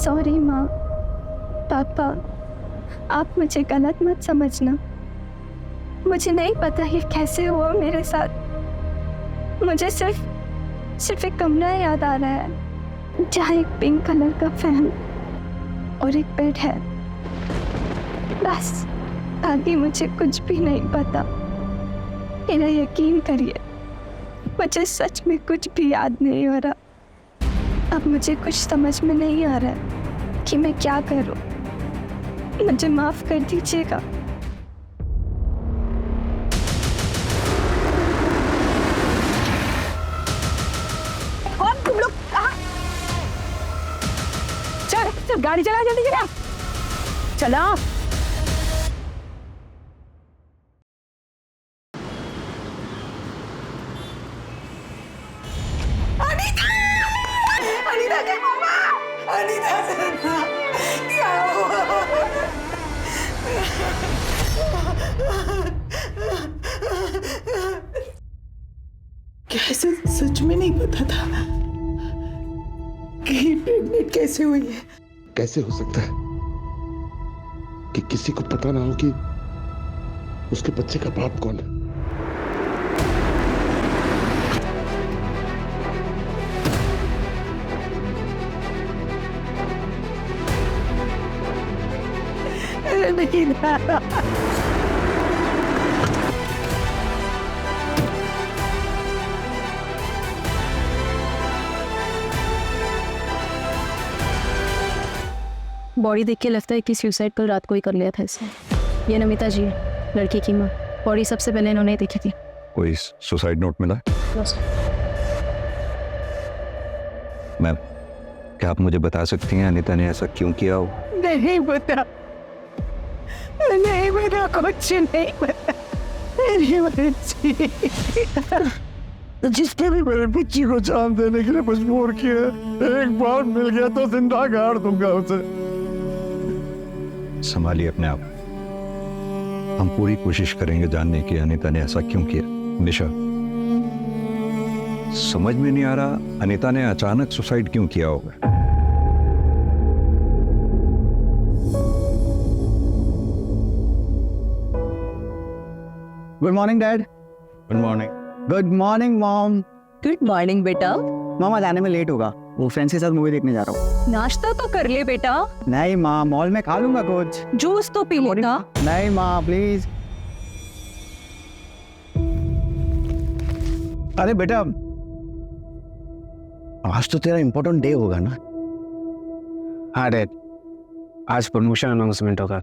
Sorry माँ, पापा, आप मुझे गलत मत समझना। मुझे नहीं पता ये कैसे हुआ मेरे साथ। मुझे सिर्फ एक कमरा याद आ रहा है जहाँ एक पिंक कलर का फैन और एक बेड है, बस। आगे मुझे कुछ भी नहीं पता। मेरा यकीन करिए, मुझे सच में कुछ भी याद नहीं हो रहा। अब मुझे कुछ समझ में नहीं आ रहा है कि मैं क्या करूं। मुझे माफ कर दीजिएगा। कौन तुम लोग? कहाँ? चल गाड़ी चला, जल्दी चला, चला। अनीता के मामा, अनीता सना, क्या हुआ? कैसे? सच में नहीं पता था कि प्रेग्नेंट कैसे हुई है। कैसे हो सकता है कि किसी को पता ना हो कि उसके बच्चे का बाप कौन है? नहीं ना। बॉडी देख के लगता है कि सुसाइड कल रात को ही कर लिया था इसने। ये नमिता जी है, लड़की की माँ। बॉडी सबसे पहले इन्होंने देखी थी। कोई सुसाइड नोट मिला? मैम, क्या आप मुझे बता सकती हैं अनीता ने ऐसा क्यों किया हो? नहीं पता, नहीं पता, कुछ नहीं पता। मेरी बच्ची, जिसने भी मेरे बच्ची को जान देने के लिए मजबूर किया, एक बार मिल गया तो जिंदा गाड़ दूंगा उसे। संभालिए अपने आप। हम पूरी कोशिश करेंगे जानने की अनीता ने ऐसा क्यों किया। निशा, समझ में नहीं आ रहा अनीता ने अचानक सुसाइड क्यों किया होगा। Good morning dad. Good morning. Good morning mom. Good morning बेटा। मामा जाने में लेट होगा, वो फ्रेंड्स के साथ मूवी देखने जा रहा हूँ। नाश्ता तो कर ले बेटा। नहीं माँ, मॉल में खा लूंगा कुछ। जूस तो पी लेना। नहीं माँ प्लीज। अरे बेटा, आज तो तेरा इम्पोर्टेंट डे होगा ना? हाँ डैड, आज प्रमोशन अनाउंसमेंट होगा।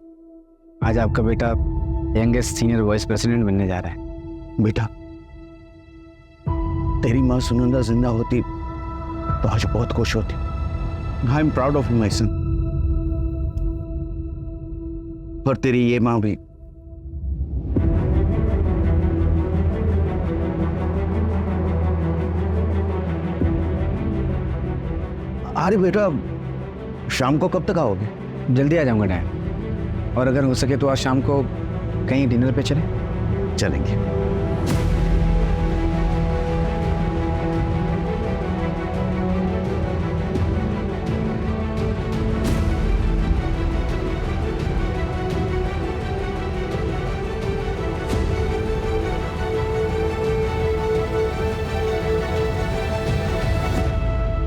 आज आपका बेटा यंगेस्ट सीनियर वाइस प्रेसिडेंट बनने जा रहा है। बेटा, तेरी माँ सुनंदा जिंदा होती तो आज बहुत खुश होती। I am proud of my son. पर तेरी ये माँ भी अरे बेटा, शाम को कब तक आओगे? जल्दी आ जाऊंगा डैड, और अगर हो सके तो आज शाम को कहीं डिनर पे चलें। चलेंगे।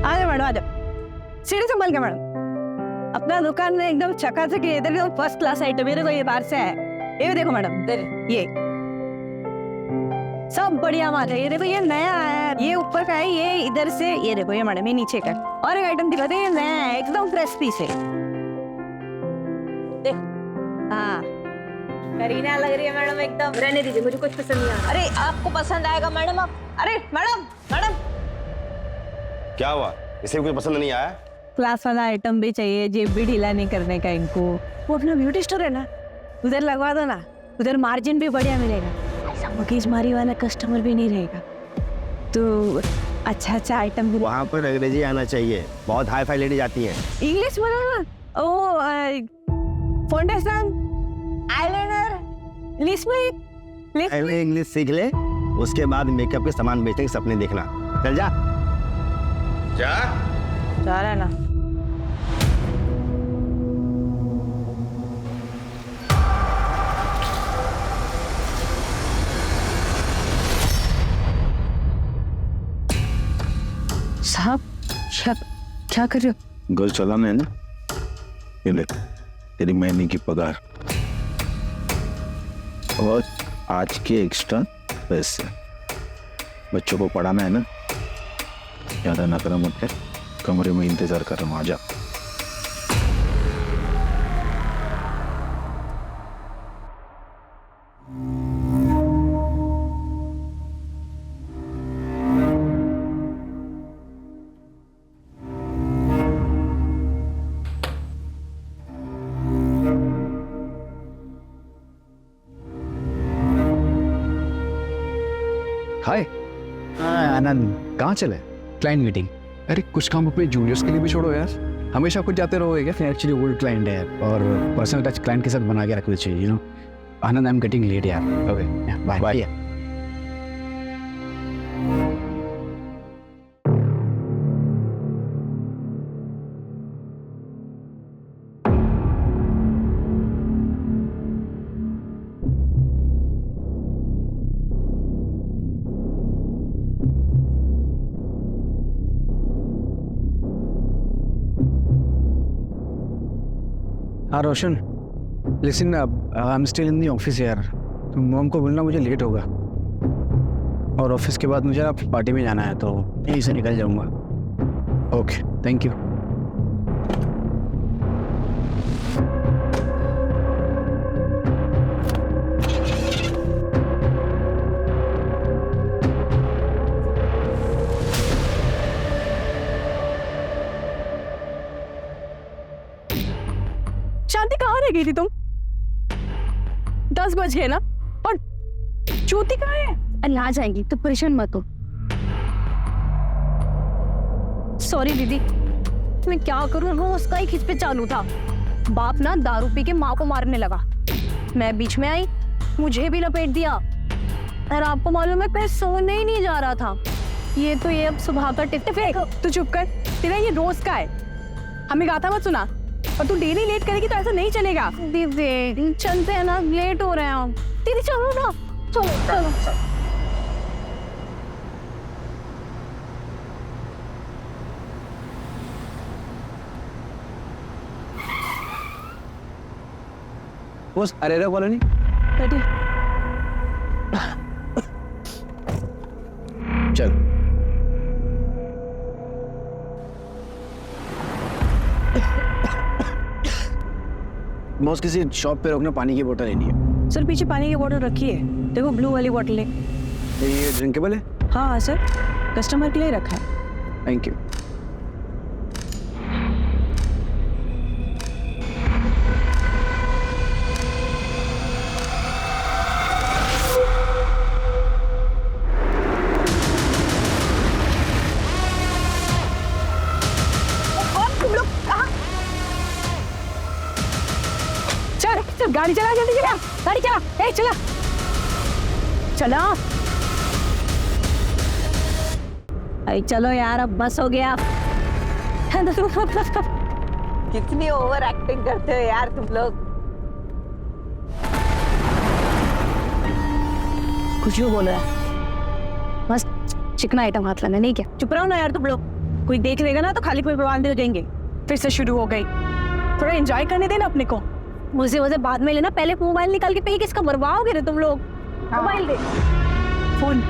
आजा मैडम, आजा। सीढ़ी संभाल के मैडम। अपना दुकान में एकदम चकाचक है, इधर एकदम फर्स्ट क्लास आइटम। मेरे को ये बाहर से है। ये देखो मैडम, ये सब बढ़िया माल है। ये देखो, ये नया है, ये ऊपर का है, ये इधर से, ये देखो, ये मैडम, ये नीचे का। और एक आइटम दिखाते हैं, ये नया है, एकदम फ्रेश पीस है। देख, हाँ, करीना लग रही है मैडम एकदम। रहने दीजिए, मुझे कुछ पसंद नहीं आ रहा। अरे आपको पसंद आएगा मैडम। आप अरे मैडम, मैडम क्या हुआ? इसे कुछ पसंद नहीं आया? क्लास वाला आइटम भी चाहिए, जेब भी ढीला नहीं करने का इनको। वो अपना ब्यूटी स्टोर है ना, उधर लगवा दो ना। उधर मार्जिन भी बढ़िया मिलेगा, ऐसा मगजमारी वाला कस्टमर भी नहीं रहेगा। तो अच्छा आइटम भी। वहाँ पर अंग्रेजी आना चाहिए, बहुत हाई फाई लेडी जाती हैं। इंग्लिश बोलो ना। ओ फाउंडेशन, आईलाइनर, लिपस्टिक। पहले इंग्लिश सीख ले, उसके बाद मेकअप के सामान बेचने के सपने देखना। चल जा। जा जा रहा है ना। क्या कर रहे हो? घर चलाना है ना, ये ले तेरी महीने की पगार और आज के एक्स्ट्रा पैसे। बच्चों को पढ़ाना है ना, ज्यादा नखरा मत कर, कमरे में इंतजार कर रहा हूँ, आजा। हाय आनंद, कहाँ चले? Client meeting. अरे कुछ काम अपने जूनियर्स के लिए भी छोड़ो यार, हमेशा कुछ जाते रहोगे क्या? एक्चुअली ओल्ड क्लाइंट है और पर्सनल टच क्लाइंट के साथ बना के रखना चाहिए, you know. Anand, I am getting late यार। Okay bye bye. हाँ Roshan, listen, I am still in the office यार। तो मॉम को बोलना मुझे लेट होगा और ऑफिस के बाद मुझे ना पार्टी में जाना है, तो यहीं से निकल जाऊंगा। Okay, thank you. शांति, कहाँ रह गई थी तुम? 10 बज गए ना, और ज्योति कहाँ है? अरे आ जाएंगी, तो परेशान मत हो। सॉरी दीदी, मैं क्या करूँ, वो उसका ही खिंच पे चालू था। बाप ना दारू पी के माँ को मारने लगा, मैं बीच में आई, मुझे भी लपेट दिया। और आपको मालूम है, मैं सोने ही नहीं जा रहा था। ये तो ये अब सुबह का टिप फेंक। तू चुप कर, तेरा ये रोज का है। हमें गाथा मत सुना, और तू डेली लेट करेगी तो ऐसा नहीं चलेगा। दीदी चलते हैं ना, लेट हो रहे हैं हम। दीदी चलो ना, चलो चलो। बस अरेरा कॉलोनी। चल बॉस, किसी शॉप पे रोकना, पानी की बोतल लेनी है। सर पीछे पानी की बोतल रखी है, देखो ब्लू वाली बोतल है। ये ड्रिंकेबल है? हाँ सर, कस्टमर के लिए रखा है। Thank you. गाड़ी चला, जल्दी चला, गाड़ी चला, ए चला चला। अरे चलो यार, अब बस हो गया। कितनी ओवर एक्टिंग करते हो यार तुम लोग। कुछ भी बोल रहा है, बस चिकना आइटम हाथ लाना, नहीं क्या? चुप रहो ना यार तुम लोग, कोई देख लेगा ना तो खाली कोई प्रवान दे देंगे। फिर से शुरू हो गई, थोड़ा एंजॉय करने देना अपने को। मुझे वजह बाद में लेना, पहले मोबाइल निकाल के पे किसका बर्बाद तुम लोग। मोबाइल दे, फोन।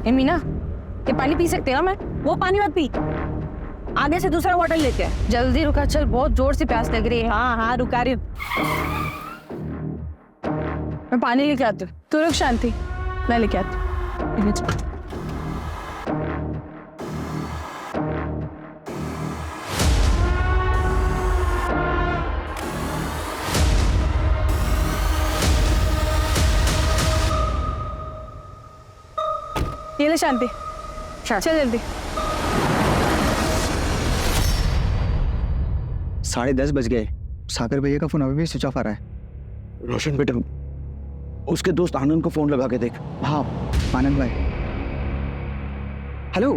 ए मीना, ये पानी पी सकते हैं ना? मैं वो पानी मत पी, आगे से दूसरा बॉटल लेते हैं। जल्दी रुका, चल बहुत जोर से प्यास लग रही है। हाँ हाँ रुका रही हूँ, मैं पानी लेके आती हूँ। तू रुक शांति, मैं लेके आती हूँ। ये ले शांति, चल जल्दी। 10:30 बज गए, सागर भैया का फोन अभी भी स्विच ऑफ आ रहा है। रोशन बेटा, उसके दोस्त आनंद को फोन लगा के देख। हाँ आनंद भाई। हेलो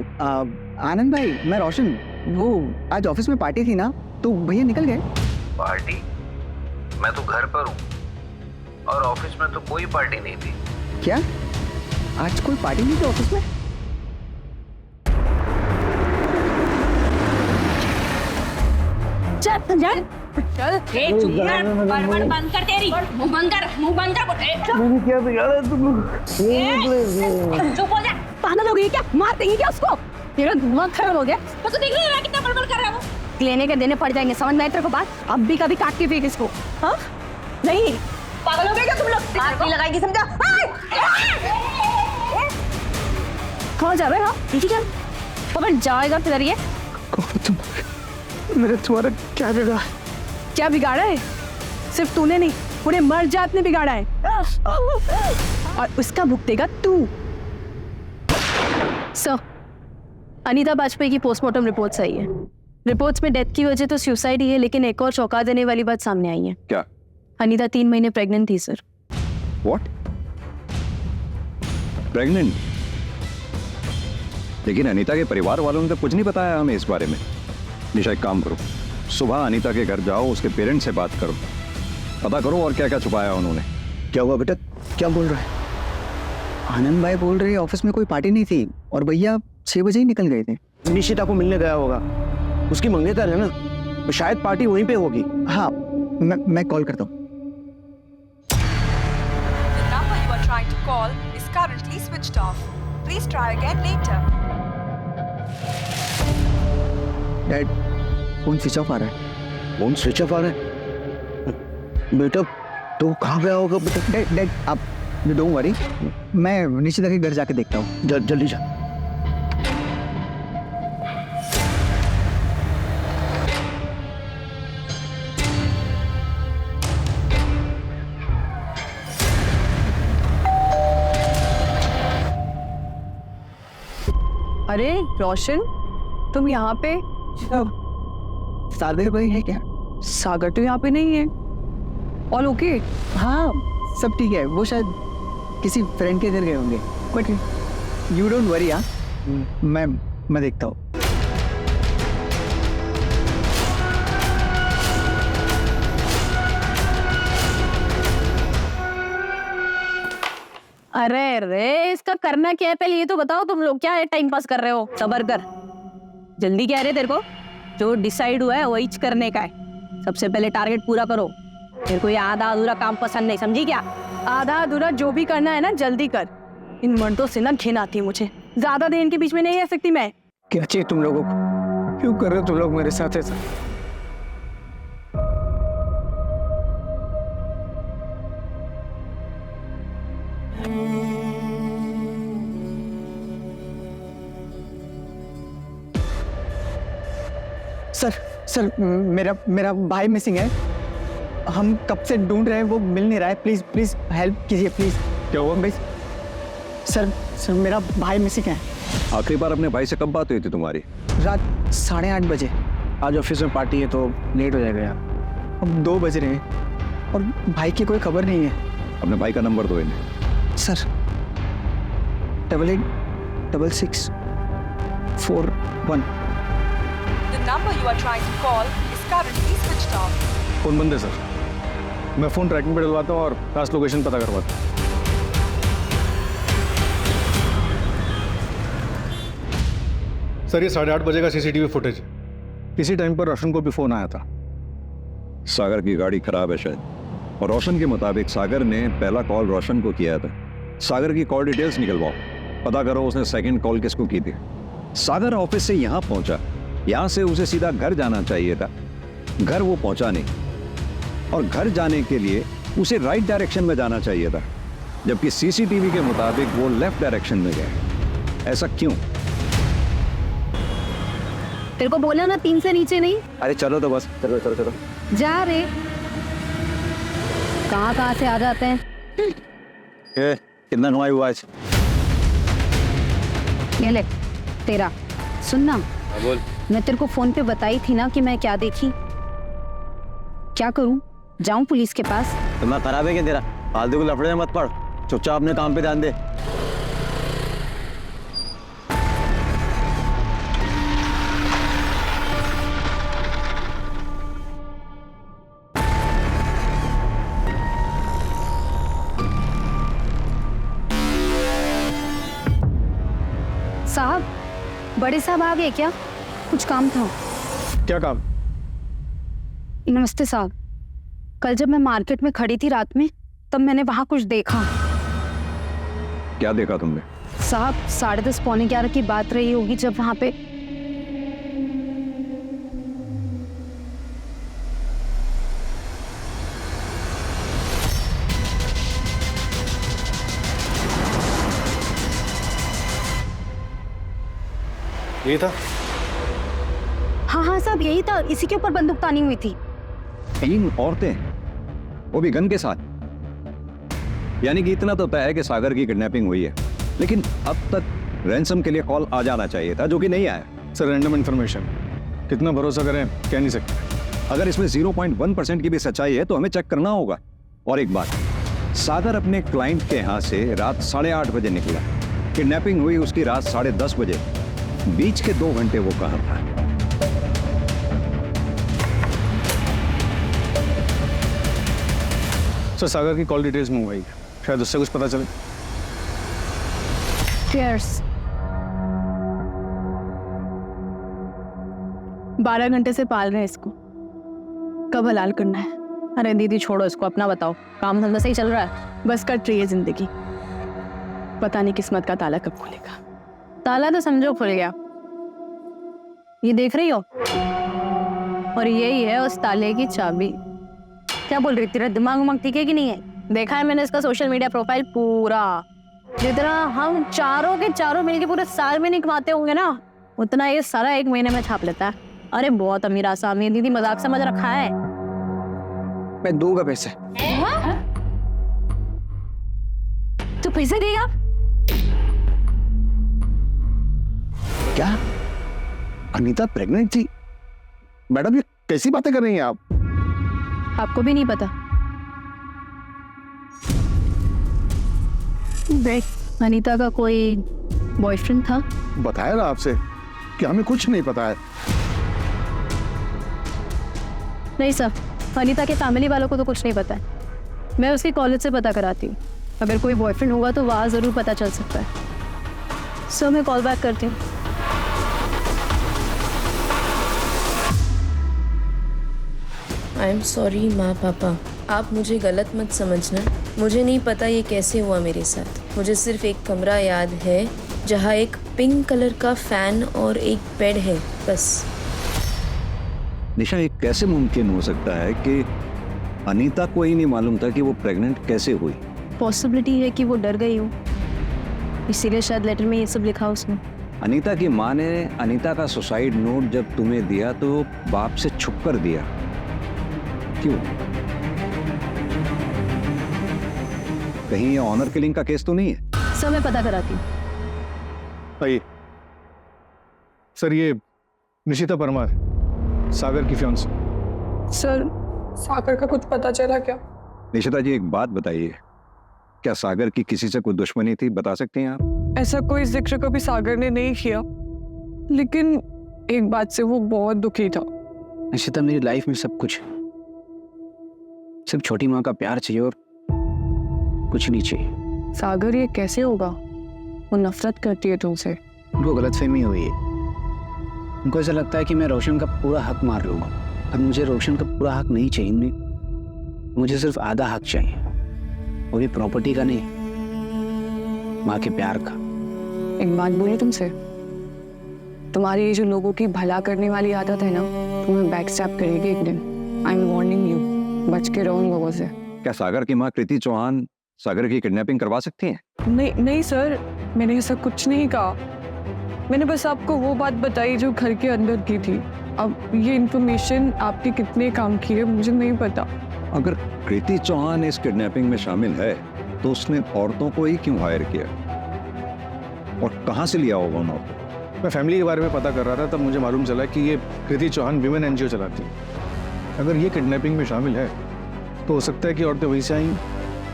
आनंद भाई, मैं रोशन। वो आज ऑफिस में पार्टी थी ना, तो भैया निकल गए। पार्टी? मैं तो घर पर हूँ, और ऑफिस में तो कोई पार्टी नहीं थी। क्या आज कोई पार्टी नहीं थी ऑफिस में? चल चल चल बड़बड़ बंद कर, तेरी मुंह बंद कर, मुंह बंद कर। मैंने क्या बिगाड़ा तुम लोग? चुप हो जा। पागल हो गई क्या? मार देंगे क्या उसको? तेरा दिमाग खराब हो गया। तो देख रही है कितना बड़बड़ कर रहा है वो। लेने के देने पड़ जाएंगे, समझ में आए तेरे को बात? अब भी कभी काट के फेंक इसको। हाँ नहीं, पागल हो गए क्या तुम लोग? हाथ नहीं लगाएगी समझा? कहाँ जा रहे हो? ठीक है पकड़ जाएगा किधर ये? तुम मेरे तुम्हारा क्या बिगाड़ा? क्या बिगाड़ा है? सिर्फ तूने नहीं, पूरे मर जात ने बिगाड़ा है और उसका भुगतेगा तू। सर, अनीता बाजपेयी की पोस्टमार्टम रिपोर्ट सही है। रिपोर्ट्स में डेथ की वजह तो सुसाइड ही है, लेकिन एक और चौंका देने वाली बात सामने आई है। क्या? अनीता 3 महीने प्रेग्नेंट थी सर। व्हाट? प्रेग्नेंट? लेकिन अनीता के परिवार वालों ने तो कुछ नहीं बताया हमें इस बारे में। निशा एक काम करो, सुबह अनीता के घर जाओ, उसके पेरेंट्स से बात करो, पता करो और क्या क्या छुपाया उन्होंने। क्या हुआ बेटा, क्या बोल रहा है? आनंद भाई बोल रहे ऑफिस में कोई पार्टी नहीं थी और भैया 6 बजे ही निकल गए थे। निशिता को मिलने गया होगा, उसकी मंगेतर है ना, तो शायद पार्टी वहीं पे होगी। हाँ मैं कॉल करता हूँ। The number you are trying to call is currently switched off. Please try again later. Dad phone switch off आ रहा है। फोन स्विच ऑफ आ रहा है? बेटा तो कहाँ गया होगा बेटा? डैड आप डोंट वरी, मैं निशिता के घर जाके देखता हूँ। जल्दी जा। अरे रोशन, तुम यहाँ पे? सागर भाई है क्या? सागर तो यहाँ पे नहीं है। All okay? हाँ सब ठीक है, वो शायद किसी फ्रेंड के घर गए होंगे, बट यू डोंट वरी। हाँ मैं देखता हूँ। अरे रे, इसका करना क्या है पहले ये तो बताओ। तुम लोग क्या है टाइम पास कर रहे हो? सबर कर, जल्दी क्या है तेरे को? जो डिसाइड हुआ है वही करने का है। सबसे पहले टारगेट पूरा करो। मेरे को ये आधा अधूरा काम पसंद नहीं, समझी क्या? आधा अधूरा जो भी करना है ना जल्दी कर। इन मर्दों से ना घिन आती है मुझे, ज्यादा देर इनके बीच में नहीं रह सकती मैं। क्या चाहिए तुम लोगों को? क्यों कर रहे हो तुम लोग मेरे साथ ऐसा? सर मेरा भाई मिसिंग है। हम कब से ढूंढ रहे हैं, वो मिल नहीं रहा है। प्लीज हेल्प कीजिए प्लीज। क्या हुआ भाई? सर मेरा भाई मिसिंग है। आखिरी बार अपने भाई से कब बात हुई थी तुम्हारी? रात 8:30 बजे। आज ऑफिस में पार्टी है तो लेट हो जाएगा यार। अब 2 बज रहे हैं और भाई की कोई खबर नहीं है। अपने भाई का नंबर दो इन्हें। Sir 886641। The number you are trying to call is currently switched off. Phone बंद है सर। मैं फोन ट्रैकिंग पे डलवाता हूँ और लास्ट लोकेशन पता करवाता हूँ। सर ये 8:30 बजे का सीसीटीवी फुटेज। इसी टाइम पर रोशन को भी फोन आया था। सागर की गाड़ी खराब है शायद, और रोशन के मुताबिक सागर ने पहला कॉल रोशन को किया था। सागर की कॉल डिटेल्स निकलवाओ, पता करो उसने सेकंड कॉल किसको की थी। सागर ऑफिस से यहाँ पहुंचा, यहाँ से उसे सीधा घर जाना चाहिए था, घर वो पहुंचा नहीं, और घर जाने के लिए उसे राइट डायरेक्शन में जाना चाहिए था, जबकि सीसीटीवी के मुताबिक वो लेफ्ट डायरेक्शन में गया। ऐसा क्यों? तेरे को बोला ना 3 से नीचे नहीं। अरे चलो तो बस, चलो। जा रे, कहाँ से आ जाते हैं। कितना नुआई हुआ आज? ये ले तेरा। सुनना, बोल। मैं तेरे को फोन पे बताई थी ना कि मैं क्या देखी। क्या करूं? जाऊं पुलिस के पास? दिमाग खराब है क्या तेरा? फालतू को लफड़े में मत पड़, चुपचाप अपने काम पे ध्यान दे। बड़े साहब आ गए क्या? कुछ काम था। क्या काम? नमस्ते साहब, कल जब मैं मार्केट में खड़ी थी रात में, तब मैंने वहां कुछ देखा। क्या देखा तुमने? साहब 10:30 पौने 11 की बात रही होगी जब वहां पे ये था? हाँ साहब यही था, इसी के ऊपर बंदूक तानी हुई थी। 3 औरतें, वो भी गन के साथ। यानी कि इतना तो तय है कि सागर की किडनैपिंग हुई है, लेकिन अब तक रैंसम के लिए कॉल आ जाना चाहिए था, जो कि नहीं आया। सर रैंडम इन्फॉर्मेशन, कितना भरोसा करें कह नहीं सकते। अगर इसमें 0.1% की भी सच्चाई है तो हमें चेक करना होगा। और एक बात, सागर अपने क्लाइंट के यहाँ से रात 8:30 बजे निकला, किडनैपिंग हुई उसकी रात 10:30 बजे। बीच के 2 घंटे वो कहाँ था? सर सागर की कॉल डिटेल्स मंगवाई, शायद उससे कुछ पता चले। Cheers. 12 घंटे से पाल रहे हैं इसको, कब हलाल करना है? अरे दीदी छोड़ो इसको, अपना बताओ, काम धंधा सही चल रहा है? बस कट रही है जिंदगी, पता नहीं किस्मत का ताला कब खुलेगा। ताला तो समझो खुल गया, ये देख रही हो, और यही है उस ताले की चाबी। क्या बोल रही तेरा दिमाग उमाग ठीक है कि नहीं है? देखा है मैंने इसका सोशल मीडिया प्रोफाइल पूरा, जितना हम चारों के चारों मिलके पूरे साल में नहीं कमाते होंगे ना, उतना ये सारा 1 महीने में छाप लेता है। अरे बहुत अमीर आसामी है दीदी, मजाक समझ रखा है। मैं दूंगा पैसे। तू पैसे देगा? क्या अनीता प्रेग्नेंट थी? मैडम ये कैसी बातें कर रही हैं आप? आपको भी नहीं पता? देख, अनीता का कोई बॉयफ्रेंड था। बताया ना आपसे कि हमें कुछ नहीं पता है। नहीं सर, अनीता के फैमिली वालों को तो कुछ नहीं पता है। मैं उसकी कॉलेज से पता कराती हूँ, अगर कोई बॉयफ्रेंड होगा तो वहाँ ज़रूर पता चल सकता है। सो मैं कॉल बैक करती हूँ। आई एम सॉरी माँ पापा, आप मुझे गलत मत समझना। मुझे नहीं पता ये कैसे हुआ मेरे साथ। मुझे सिर्फ एक कमरा याद है जहाँ एक पिंक कलर का फैन और एक बेड है, बस। निशा, ये कैसे मुमकिन हो सकता है कि अनीता को ही नहीं मालूम था कि वो प्रेग्नेंट कैसे हुई? पॉसिबिलिटी है कि वो डर गई हो, इसीलिए शायद लेटर में ये सब लिखा उसने। अनीता की माँ ने अनीता का सुसाइड नोट जब तुम्हें दिया तो बाप से छुप कर दिया, क्यों? कहीं ये ऑनर किलिंग का केस तो नहीं है? सर मैं पता कराती हूँ। आइए सर, ये निशिता परमार, सागर की फियांसी। सर सागर का कुछ पता चला क्या? निशिता जी एक बात बताइए, क्या सागर की किसी से कोई दुश्मनी थी? बता सकते हैं आप? ऐसा कोई जिक्र कभी सागर ने नहीं किया, लेकिन एक बात से वो बहुत दुखी था। निशिता मेरी लाइफ में सब कुछ, सिर्फ छोटी माँ का प्यार चाहिए और कुछ नहीं चाहिए। सागर ये कैसे होगा? वो नफरत करती है तुमसे। उनको गलतफहमी हुई है, उनको ऐसा लगता है कि मैं रोशन का पूरा हक मार रहा हूँ। अब मुझे रोशन का पूरा हक नहीं चाहिए, मुझे सिर्फ आधा हक चाहिए, वो भी प्रॉपर्टी का नहीं, माँ के प्यार का। एक बात बोलूं तुमसे, तुम्हारी ये जो लोगों की भला करने वाली आदत है ना, तुम्हें बैक स्टैप करेगी एक दिन। आई एम वार्निंग यू, बच के रहो उन लोगों से। क्या सागर की माँ कृति चौहान सागर की किडनैपिंग करवा सकती हैं? नहीं सर, मैंने ऐसा कुछ नहीं कहा। मैंने बस आपको वो बात बताई जो घर के अंदर की थी। अब ये इन्फॉर्मेशन आपके कितने काम की है मुझे नहीं पता। अगर कृति चौहान इस किडनैपिंग में शामिल है तो उसने औरतों को ही क्यों हायर किया और कहां से लिया होगा उन औरतों? मैं फैमिली के बारे में पता कर रहा था, तब मुझे मालूम चला कि ये कृति चौहान विमेन एनजीओ चलाती है। अगर ये किडनैपिंग में शामिल है तो हो सकता है कि औरतें वहीं से आई।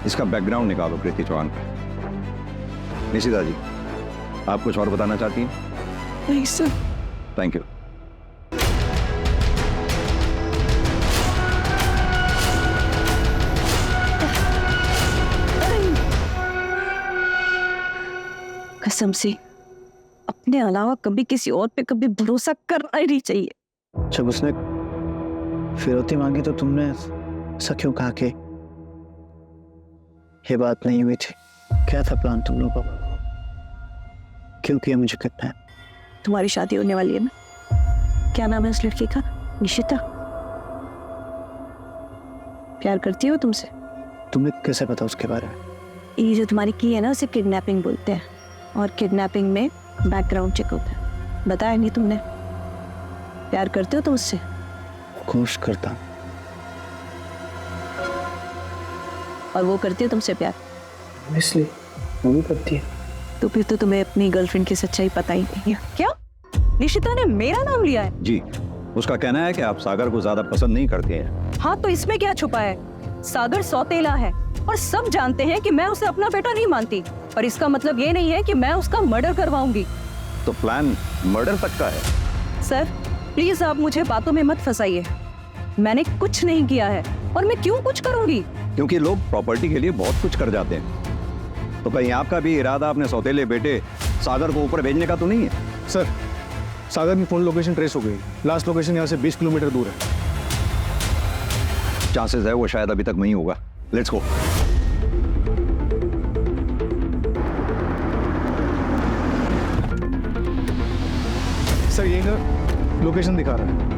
इसका बैकग्राउंड निकालो कृति चौहान का। निशिता जी, आप कुछ और बताना चाहती हैं? नहीं सर। Thank you. कसम से अपनी अपने अलावा कभी किसी और पे कभी भरोसा करना ही नहीं चाहिए। जब उसने फिरौती मांगी तो तुमने ऐसा क्यों कहा कि ये बात नहीं हुई थी? क्या था प्लान तुम लोगों का? क्यों किया मुझे किडनैप? तुम्हारी शादी होने वाली है ना, क्या नाम है उस लड़की का? निशिता। प्यार करती हो तुमसे? तुम्हें कैसे पता उसके बारे में? ये जो तुम्हारी की है ना, उसे किडनैपिंग बोलते हैं, और किडनैपिंग में बैकग्राउंड चेक होता है। बताया नहीं तुमने? प्यार करते हो तुम उससे? कोशिश करता हूं। और वो करती है तुमसे प्यार? इसलिए वो भी करती है। तो फिर तो तुम्हें अपनी गर्लफ्रेंड की सच्चाई पता ही नहीं है। क्या निशिता ने मेरा नाम लिया है? जी, उसका कहना है कि आप सागर को ज्यादा पसंद नहीं करते हैं। हाँ, तो इसमें क्या छुपा है? सागर सौतेला है और सब जानते हैं कि मैं उसे अपना बेटा नहीं मानती, पर इसका मतलब ये नहीं है कि मैं उसका मर्डर करवाऊंगी। तो प्लान मर्डर तक का है? सर प्लीज आप मुझे बातों में मत फंसाइए। मैंने कुछ नहीं किया है, और मैं क्यों कुछ करूंगी? क्योंकि लोग प्रॉपर्टी के लिए बहुत कुछ कर जाते हैं। तो कहीं आपका भी इरादा अपने सौतेले बेटे सागर को ऊपर भेजने का तो नहीं है? सर, सागर की फोन लोकेशन ट्रेस हो गई। लास्ट लोकेशन यहाँ से 20 किलोमीटर दूर है। चांसेस है वो शायद अभी तक वहीं होगा। Let's go. सर ये ना लोकेशन दिखा रहा है।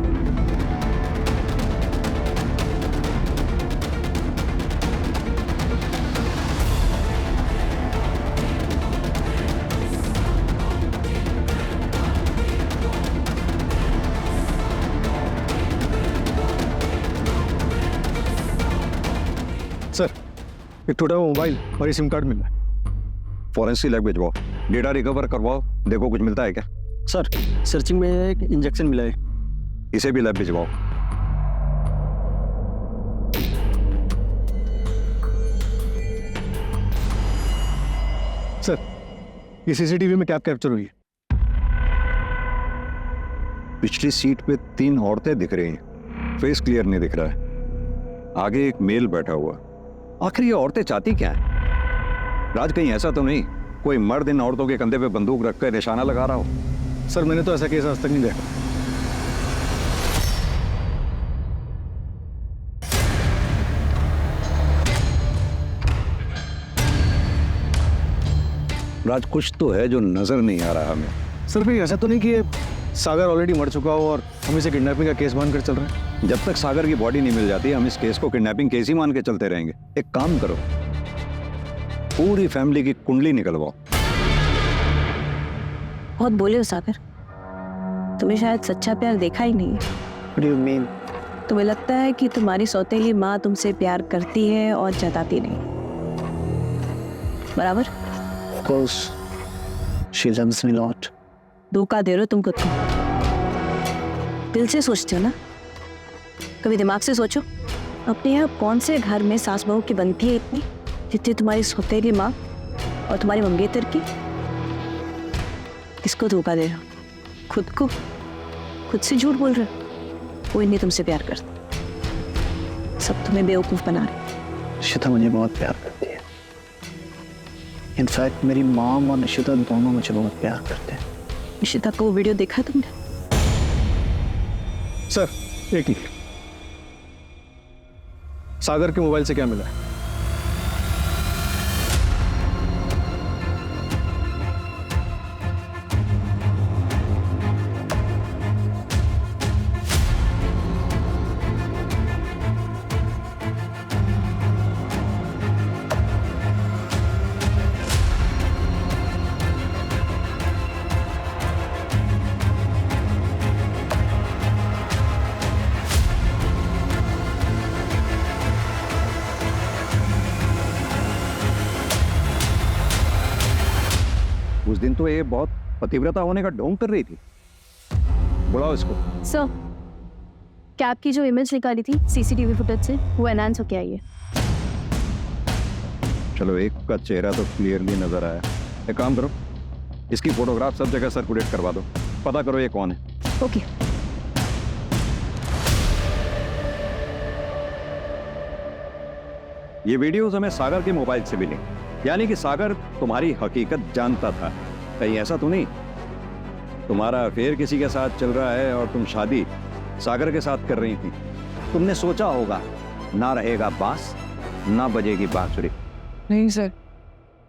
सर, एक टूटा हुआ मोबाइल और ये सिम कार्ड मिला है। फॉरेंसिक लैब भिजवाओ, डेटा रिकवर करवाओ, देखो कुछ मिलता है क्या। सर, सर्चिंग में एक इंजेक्शन मिला है। इसे भी लैब भिजवाओ। सर, ये सीसीटीवी में क्या कैप्चर हुई है? पिछली सीट पे 3 औरतें दिख रही हैं, फेस क्लियर नहीं दिख रहा है। आगे एक मेल बैठा हुआ। आखिर ये औरतें चाहती क्या हैं? राज, कहीं ऐसा तो नहीं कोई मर्द इन औरतों के कंधे पे बंदूक रखकर निशाना लगा रहा हो? सर, मैंने तो ऐसा केस आज तक नहीं देखा। राज, कुछ तो है जो नजर नहीं आ रहा हमें। सर, फिर ऐसा तो नहीं कि ये सागर ऑलरेडी मर चुका हो और हम इसे किडनैपिंग का केस मानकर चल रहे हैं? जब तक सागर की बॉडी नहीं मिल जाती हम इस केस को किडनैपिंग केस ही मान के चलते रहेंगे। एक काम करो, पूरी फैमिली की कुंडली निकलवाओ। बहुत बोले हो सागर, तुम्हें शायद सच्चा प्यार देखा ही नहीं है। What do you mean? तुम्हें लगता है कि तुम्हारी सौतेली माँ तुमसे प्यार करती है और जताती नहीं, बराबर? Of course, she loves me a lot. धोखा दे रहे हो तुम खुद को। दिल से सोचते हो ना, कभी दिमाग से सोचो। अपने यहाँ कौन से घर में सास बहू की बनती है इतनी जितनी तुम्हारी सौतेली माँ और तुम्हारी मंगेतर की? किसको धोखा दे रहे हो? खुद को? खुद से झूठ बोल रहे हो? कोई नहीं तुमसे प्यार करता, सब तुम्हें बेवकूफ बना रहे। निशिता मुझे बहुत प्यार करती है। इनफैक्ट मेरी मॉम और निशिता दोनों मुझे बहुत प्यार करते हैं। निशिता का वो वीडियो देखा तुमने? सर, एक मिनट। सागर के मोबाइल से क्या मिला है? उस दिन तो ये बहुत पतिव्रता होने का ढोंग कर रही थी। बुलाओ इसको। सर, कैब की जो इमेज निकाली थी सीसीटीवी फुटेज से, वो एनहांस होके आई है। चलो, एक का चेहरा तो क्लियरली नजर आया। एक काम करो, इसकी फोटोग्राफ सब जगह सर्कुलेट करवा दो, पता करो ये कौन है। ओके। ये वीडियोस हमें सागर के मोबाइल से मिली, यानी कि सागर तुम्हारी हकीकत जानता था। कहीं ऐसा तो नहीं तुम्हारा अफेयर किसी के साथ चल रहा है और तुम शादी सागर के साथ कर रही थी। तुमने सोचा होगा ना रहेगा बांस ना बजेगी बांसुरी। नहीं सर,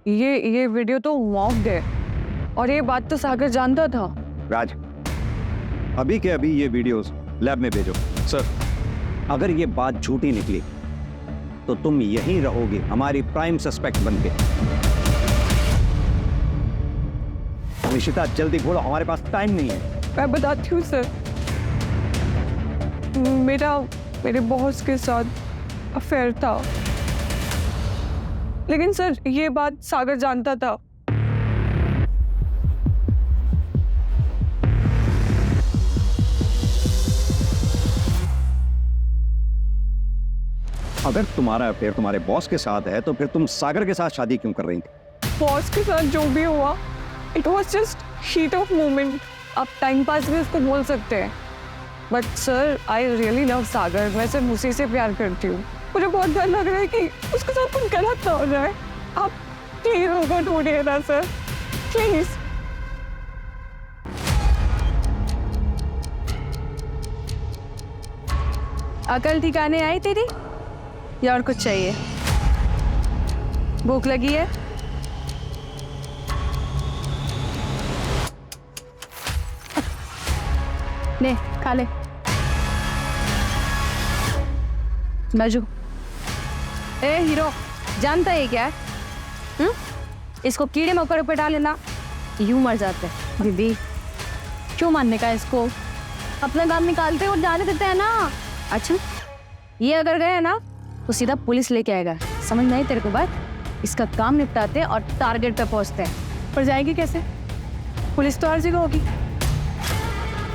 ये वीडियो तो मॉक्ड है और ये बात तो सागर जानता था। राज, अभी के अभी ये वीडियोस लैब में भेजो। सर, अगर ये बात झूठी निकली तो तुम यहीं रहोगे हमारी प्राइम सस्पेक्ट बनके। निशिता जल्दी बोलो, हमारे पास टाइम नहीं है। मैं बताती हूँ सर, मेरे बॉस के साथ अफेयर था, लेकिन सर ये बात सागर जानता था। अगर तुम्हारा अफेयर तुम्हारे बॉस के साथ है तो फिर तुम सागर के साथ शादी क्यों कर रही थी? बॉस के साथ जो भी हुआ, it was just heat of moment. आप टाइम पास भी उसको बोल सकते हैं, but sir I really love Sagar. मैं सिर्फ उसी से प्यार करती हूँ। मुझे बहुत डर लग रहा है कि उसके साथ कुछ गलत ना हो जाए। आप प्लीज उसको ढूंढिए ना सर, प्लीज। अकल ठिकाने आई तेरी या और कुछ चाहिए? भूख लगी है? ले खा ले। मजू, ए हीरो, जानता है क्या है? इसको कीड़े मकोड़े पे डालेना, यूं मर जाते हैं। दीदी क्यों मानने का इसको? अपना काम निकालते और जाने देते हैं ना। अच्छा, ये अगर गए ना तो सीधा पुलिस लेके आएगा। समझ नहीं तेरे को बात? इसका काम निपटाते और टारगेट पे पहुंचते हैं। पर जाएगी कैसे? पुलिस तो हर जगह होगी,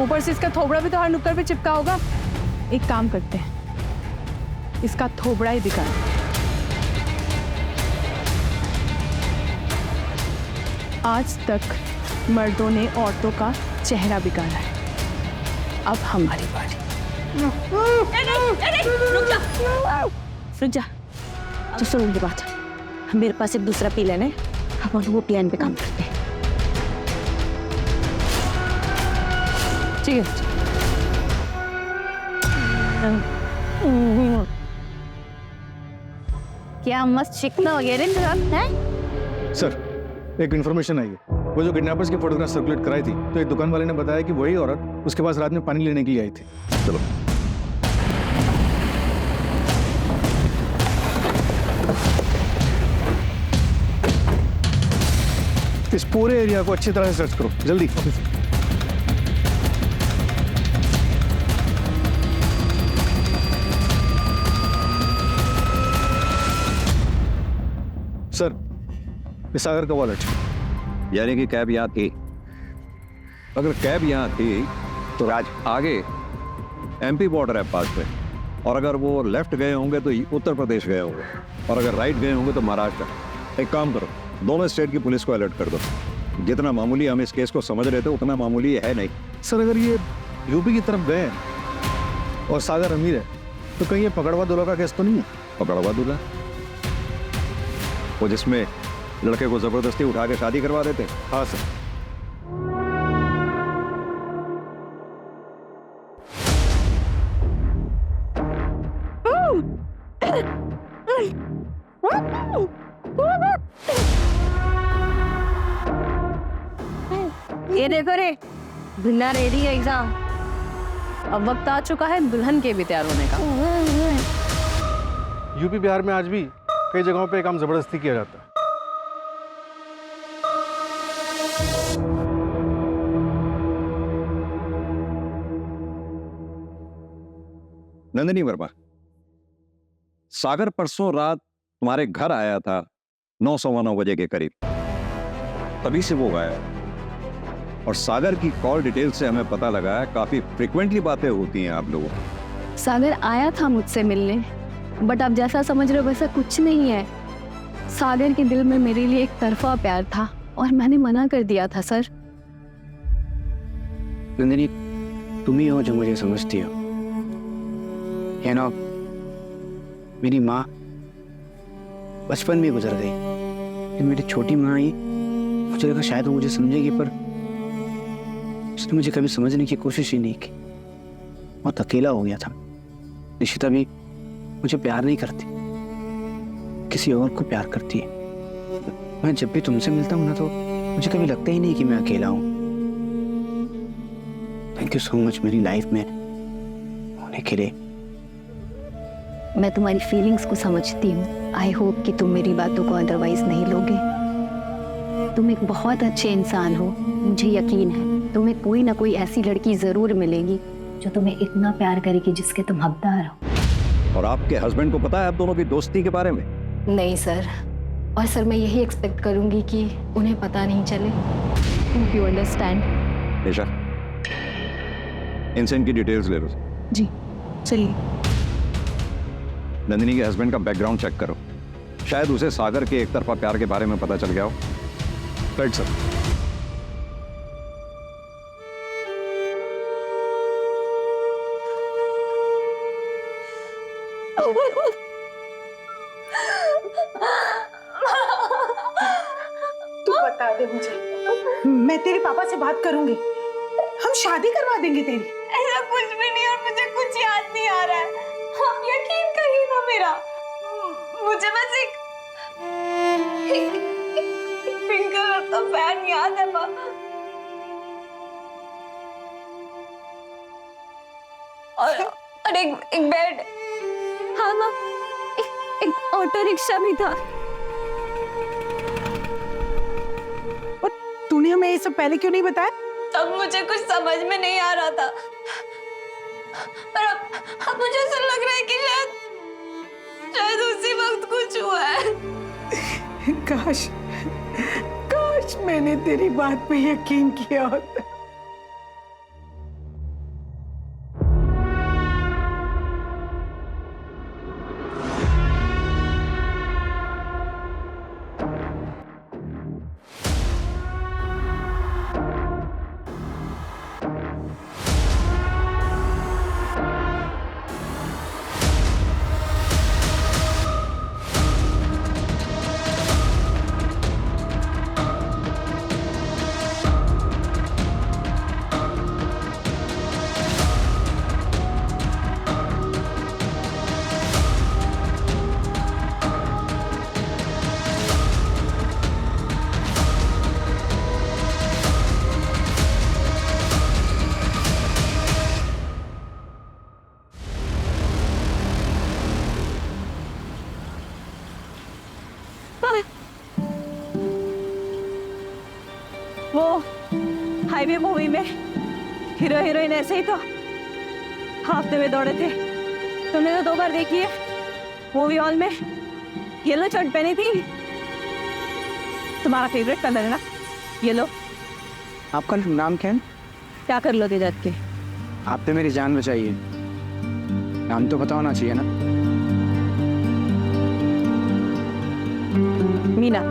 ऊपर से इसका थोबड़ा भी तो हर नुक्कड़ पे चिपका होगा। एक काम करते हैं, इसका थोबड़ा ही दिखा। आज तक मर्दों ने औरतों का चेहरा बिगाड़ा है, अब हमारी बारी। रुक जा, तो सुन मेरी बात। मेरे पास एक दूसरा प्लान है, हम वो प्लान पे काम करते हैं। ठीक है। क्या मस्त चिकना वगैरह है? सर एक इन्फॉर्मेशन आई है। वो जो किडनैपर्स की फोटोग्राफ सर्कुलेट कराई थी, तो एक दुकान वाले ने बताया कि वही औरत उसके पास रात में पानी लेने के लिए आई थी। चलो। इस पूरे एरिया को अच्छी तरह से सर्च करो, जल्दी। सर, ये सागर का वॉलेट। यानी कि कैब यहाँ थी। अगर कैब यहाँ थी तो राज आगे एमपी बॉर्डर है पास पे, और अगर वो लेफ्ट गए होंगे तो उत्तर प्रदेश गए होंगे, और अगर राइट गए होंगे तो महाराष्ट्र। एक काम करो, दोनों स्टेट की पुलिस को अलर्ट कर दो। जितना मामूली हम इस केस को समझ रहे थे उतना मामूली है नहीं। सर अगर ये यूपी की तरफ गए और सागर अमीर है तो कहीं ये पकड़वा दूल्हा का केस तो नहीं है? पकड़वा दूल्हा? वो जिसमें लड़के को जबरदस्ती उठा के शादी करवा देते? हाँ सर। ये देखो रे, दुल्हा रेडी है एग्जाम। अब वक्त आ चुका है दुल्हन के भी तैयार होने का। यूपी बिहार में आज भी कई जगहों पे काम जबरदस्ती किया जाता है। नंदिनी वर्मा, सागर परसों रात तुम्हारे घर आया था 9:15 बजे के करीब, तभी से वो गायब। और सागर की कॉल डिटेल से हमें पता लगा है काफी फ्रिक्वेंटली बातें होती हैं आप लोगों की। सागर आया था मुझसे मिलने, बट आप जैसा समझ रहे हो वैसा कुछ नहीं है। सागर के दिल में मेरे लिए एक तरफा प्यार था और मैंने मना कर दिया था सर। नंदिनी, तुम ही हो जो मुझे समझती हो। यू नो, मेरी माँ बचपन में गुजर गई, लेकिन मेरी छोटी माँ आई। मुझे लगा शायद वो मुझे समझेगी, पर उसने मुझे कभी समझने की कोशिश ही नहीं की। बहुत अकेला हो गया था। निशिता भी मुझे प्यार नहीं करती, किसी और को प्यार करती है। मैं जब भी तुमसे मिलता हूँ ना तो मुझे कभी लगता ही नहीं कि मैं अकेला हूँ। थैंक यू सो मच मेरी लाइफ में होने के लिए। मैं तुम्हारी फीलिंग्स को समझती हूँ। आई होप कि तुम मेरी बातों को अदरवाइज नहीं लोगे। तुम एक बहुत अच्छे इंसान हो, मुझे यकीन है तुम्हें कोई ना कोई ऐसी लड़की जरूर मिलेगी जो तुम्हें इतना प्यार करेगी जिसके तुम हकदार हो। और आपके हस्बैंड को पता है आप दोनों की दोस्ती के बारे में? नहीं सर, और सर मैं यही एक्सपेक्ट करूंगी कि उन्हें पता नहीं चले। Hope you understand. निशा, इनसे इनकी डिटेल्स ले लो। जी चलिए। नंदिनी के हस्बैंड का बैकग्राउंड चेक करो, शायद उसे सागर के एक तरफा प्यार के बारे में पता चल गया हो। Right sir. तू बता दे मुझे, मैं तेरे पापा से बात करूंगी, हम शादी करवा देंगे तेरी। ऐसा कुछ भी नहीं और मुझे कुछ याद नहीं आ रहा है। आप यकीन करिए ना मेरा, मुझे बस एक पिंक कलर का फैन याद है पापा। और एक बेड। हाँ माँ, एक ऑटो रिक्शा भी था। तूने हमें ये सब पहले क्यों नहीं बताया? तब मुझे कुछ समझ में नहीं आ रहा था, पर अब मुझे ऐसा लग रहा है कि शायद उसी वक्त कुछ हुआ है। काश मैंने तेरी बात पे यकीन किया होता। वो हाईवे मूवी में हीरो हीरोइन ऐसे ही तो हाफते में दौड़े थे। तुमने तो 2 बार देखी है मूवी हॉल में। येलो शर्ट पहनी थी, तुम्हारा फेवरेट कलर है ना येलो। आपका नाम क्या है? क्या कर लो तेजाब के? आपने मेरी जान बचाई है, नाम तो पता होना चाहिए ना। मीना।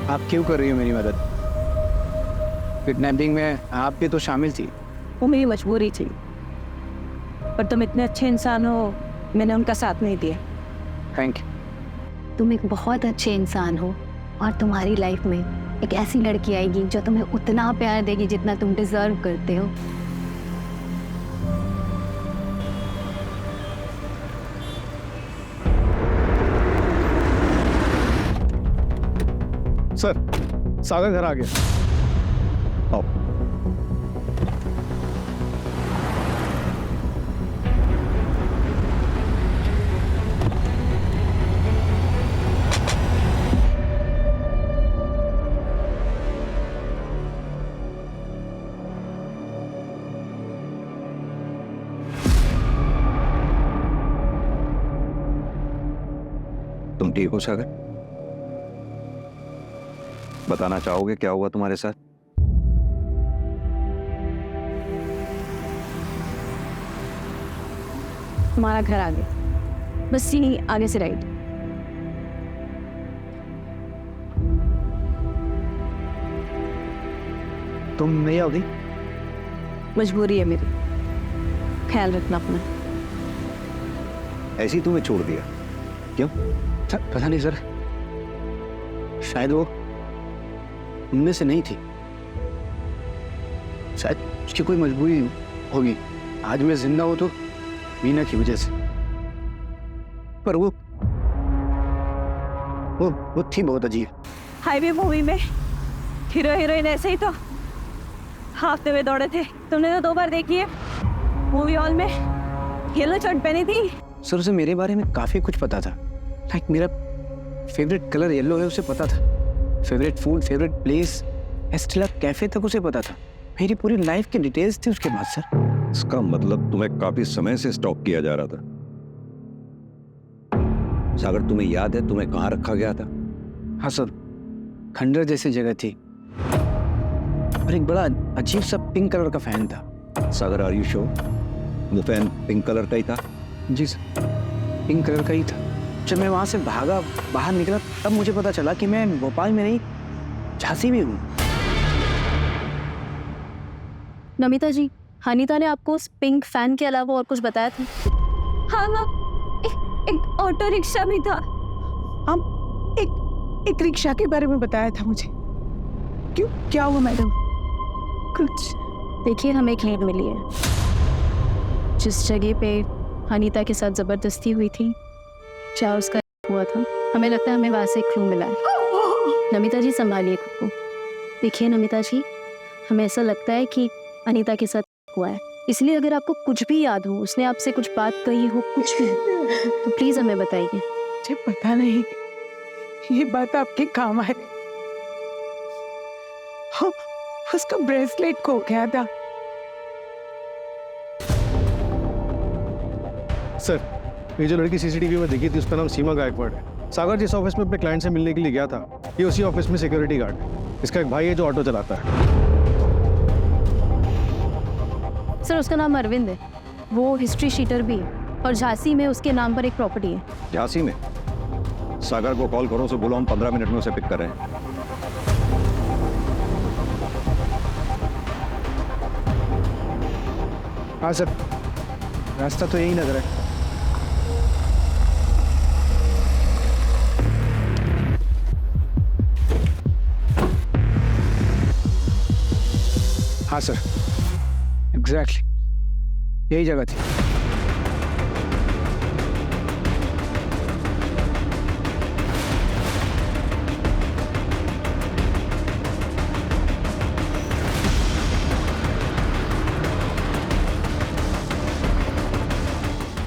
आप क्यों कर रही हो मेरी मदद? किडनैपिंग में आप भी तो शामिल थी। वो मेरी मजबूरी थी, पर तुम इतने अच्छे इंसान हो, मैंने उनका साथ नहीं दिया। Thank you. तुम एक बहुत अच्छे इंसान हो और तुम्हारी लाइफ में एक ऐसी लड़की आएगी जो तुम्हें उतना प्यार देगी जितना तुम डिजर्व करते हो। सर, सागर घर आ गया। आओ। तुम ठीक हो सागर? बताना चाहोगे क्या हुआ तुम्हारे साथ? तुम्हारा घर आगे, बस यहीं आगे से राइट। तुम नहीं आओगी? मजबूरी है मेरी, ख्याल रखना अपना। ऐसे ही तुम्हें छोड़ दिया क्यों? पता नहीं सर, शायद वो उनमें से नहीं थी। शायद उसकी कोई मजबूरी होगी। आज मैं जिंदा हूं तो मीना की वजह से, पर वो थी बहुत अजीब। हाईवे मूवी में हीरो हीरोइन ऐसे ही तो हाफते हुए दौड़े थे। तुमने तो 2 बार देखी है मूवी हॉल में। येलो शर्ट पहनी थी। सर उसे मेरे बारे में काफी कुछ पता था। लाइक मेरा फेवरेट कलर येलो है उसे पता था। Favourite food, favourite place, Estella cafe तक उसे पता था। मेरी पूरी लाइफ की डिटेल्स थी उसके पास सर। इसका मतलब तुम्हें काफी समय से स्टॉक किया जा रहा था। सागर, तुम्हें याद है तुम्हें कहाँ रखा गया था? हाँ सर, खंडर जैसी जगह थी और एक बड़ा अजीब सा पिंक कलर का फैन था। सागर, आर यू श्योर वो फैन पिंक कलर का ही था? जी सर, पिंक कलर का ही था। जब मैं वहां से भागा बाहर निकला तब मुझे पता चला कि मैं भोपाल में नहीं झांसी में हूँ। नमिता जी, अनीता ने आपको उस पिंक फैन के अलावा और कुछ बताया था? हाँ माँ, एक ऑटो रिक्शा भी था। हम एक रिक्शा के बारे में बताया था मुझे। क्यों, क्या हुआ मैडम? कुछ देखिए, हमें एक लीड मिली है। जिस जगह पे अनीता के साथ जबरदस्ती हुई थी, क्या उसका हुआ था? हमें लगता है हमें वहां से एक क्लू मिला है। नमिता जी संभालिए खुद को। देखिए नमिता जी, हमें ऐसा लगता है कि अनीता के साथ हुआ है, इसलिए अगर आपको कुछ भी याद हो, उसने आपसे कुछ बात कही हो, कुछ भी, तो प्लीज हमें बताइए। मुझे पता नहीं ये बात आपके काम आए। हाँ, उसका ब्रेसलेट खो गया था। सर, ये जो लड़की सीसीटीवी में दिखी थी उसका नाम सीमा गायकवाड़ है। सागर जिस ऑफिस में अपने क्लाइंट से मिलने के लिए गया था, ये उसी ऑफिस में सिक्योरिटी गार्ड है। इसका एक भाई है जो ऑटो चलाता है। सर उसका नाम अरविंद है, वो हिस्ट्री शीटर भी है और झांसी में उसके नाम पर एक प्रॉपर्टी है। झांसी में? सागर को कॉल करो, उसे बोलो हम 15 मिनट में उसे पिक कर रहे हैं। हाँ सर, रास्ता तो यही नजर है। हाँ सर, एग्जैक्टली यही जगह थी।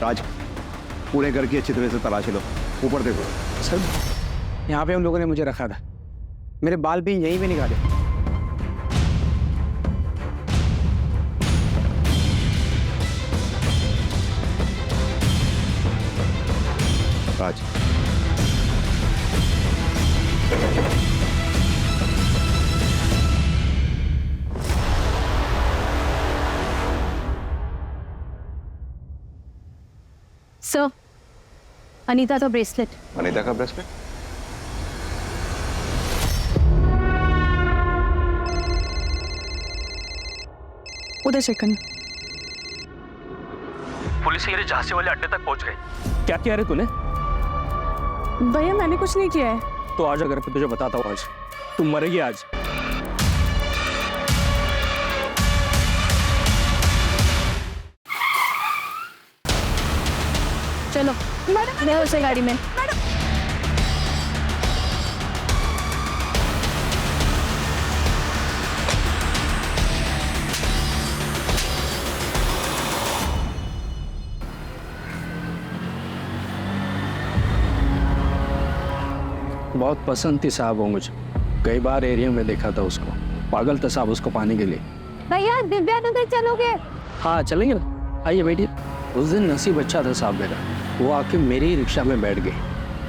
राज, पूरे घर की अच्छी तरह से तलाशी लो, ऊपर देखो। सर यहाँ पे उन लोगों ने मुझे रखा था, मेरे बाल भी यहीं पे निकाले। राज, सर, अनीता का ब्रेसलेट। अनीता का ब्रेसलेट? उधर चेक करना। पुलिस ये झांसी वाले अड्डे तक पहुंच गई। क्या किया रे तूने? भैया मैंने कुछ नहीं किया है। तो आज अगर मैं तुझे बताता हूँ, आज तुम मरेगी आज। चलो मैं उसे गाड़ी में। बहुत पसंद थी साहब वो मुझे, कई बार एरिया में देखा था उसको। पागल था साहब उसको पाने के लिए। भैया दिव्या नगर चलोगे? हाँ चलेंगे ना, आइए बैठिए। उस दिन नसीब अच्छा था साहब मेरा, वो आके मेरी ही रिक्शा में बैठ गई।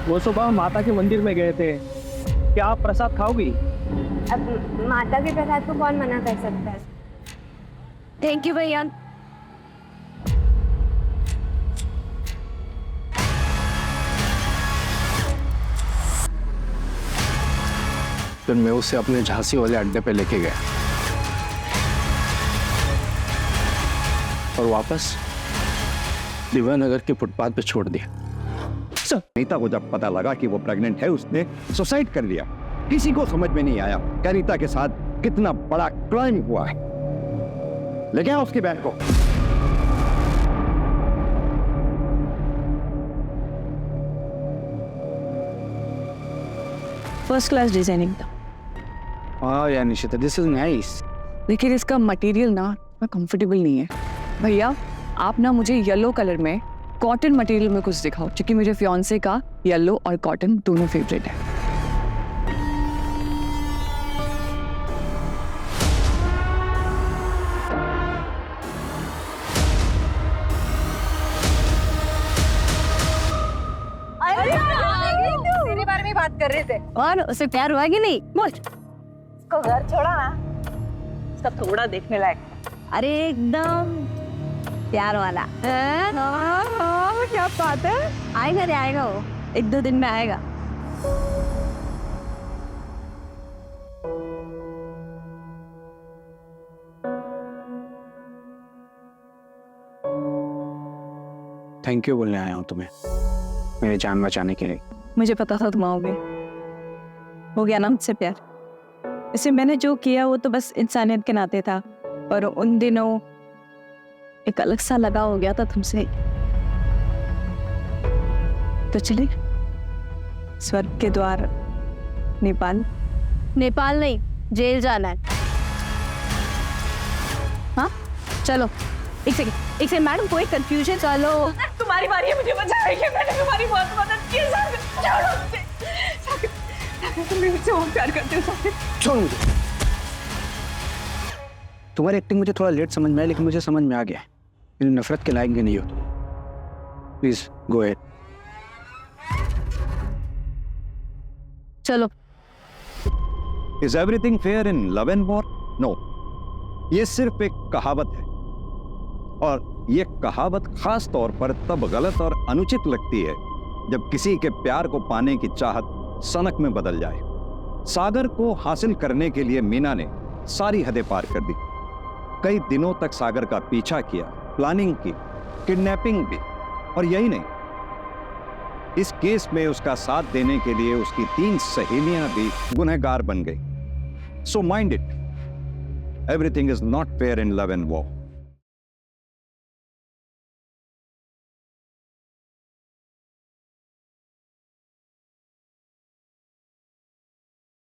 वो सुबह माता के मंदिर में गए थे। क्या आप प्रसाद खाओगी? अब माता के प्रसाद को कौन मना कर सकता है? थैंक यू भैया। फिर मैं उसे अपने झांसी वाले अड्डे पे लेके गया और वापस दिव्यानगर के फुटपाथ पे छोड़ दिया। अनीता को जब पता लगा कि वो प्रेग्नेंट है, उसने सुसाइड कर लिया। किसी को समझ में नहीं आया कि अनीता के साथ कितना बड़ा क्राइम हुआ है। लेके आओ उसकी बहन को। फर्स्ट क्लास डिजाइनिंग था। वाह यार निशिता, दिस इज नाइस। लेकिन इसका मटेरियल ना कंफर्टेबल नहीं है। भैया आप ना मुझे येलो कलर में कॉटन मटेरियल में कुछ दिखाओ, क्योंकि मेरे फियांसे का येलो और कॉटन दोनों फेवरेट है। तेरे बारे में बात कर रहे थे। और उसे प्यार हुआ कि नहीं? बोल। उसको घर छोड़ा ना, उसका थोड़ा देखने लायक। अरे एकदम प्यार वाला। क्या बात है। आएगा रे, आएगा वो 1-2 दिन में आएगा। थैंक यू बोलने आया हूँ तुम्हें, मेरी जान बचाने के लिए। मुझे पता था तुम आओगे। हो गया ना मुझसे प्यार। इसे मैंने जो किया वो तो बस इंसानियत के नाते था, और उन दिनों एक अलग सा लगाव हो गया था तुमसे। तो चले स्वर्ग के द्वार नेपाल। नेपाल नहीं, जेल जाना है। हाँ चलो। एक सेकंड मैडम, कोई कंफ्यूजन? चलो तुम्हारी बारी है मुझे बचाने, मैंने तुम्हारी बहुत मदद की। तुम मुझसे बहुत प्यार करते हो सागर। छोड़ मुझे। तुम्हारी एक्टिंग मुझे थोड़ा लेट समझ में आया, लेकिन मुझे समझ में आ गया। मेरी नफरत के लायक भी नहीं हो तुम। Please go ahead. चलो। Is everything fair in love and war? No, ये सिर्फ एक कहावत है, और ये कहावत खास तौर पर तब गलत और अनुचित लगती है जब किसी के प्यार को पाने की चाहत सनक में बदल जाए। सागर को हासिल करने के लिए मीना ने सारी हदें पार कर दी। कई दिनों तक सागर का पीछा किया, प्लानिंग की, किडनैपिंग भी, और यही नहीं, इस केस में उसका साथ देने के लिए उसकी 3 सहेलियां भी गुनहगार बन गई। So mind it, everything is not fair in love and war.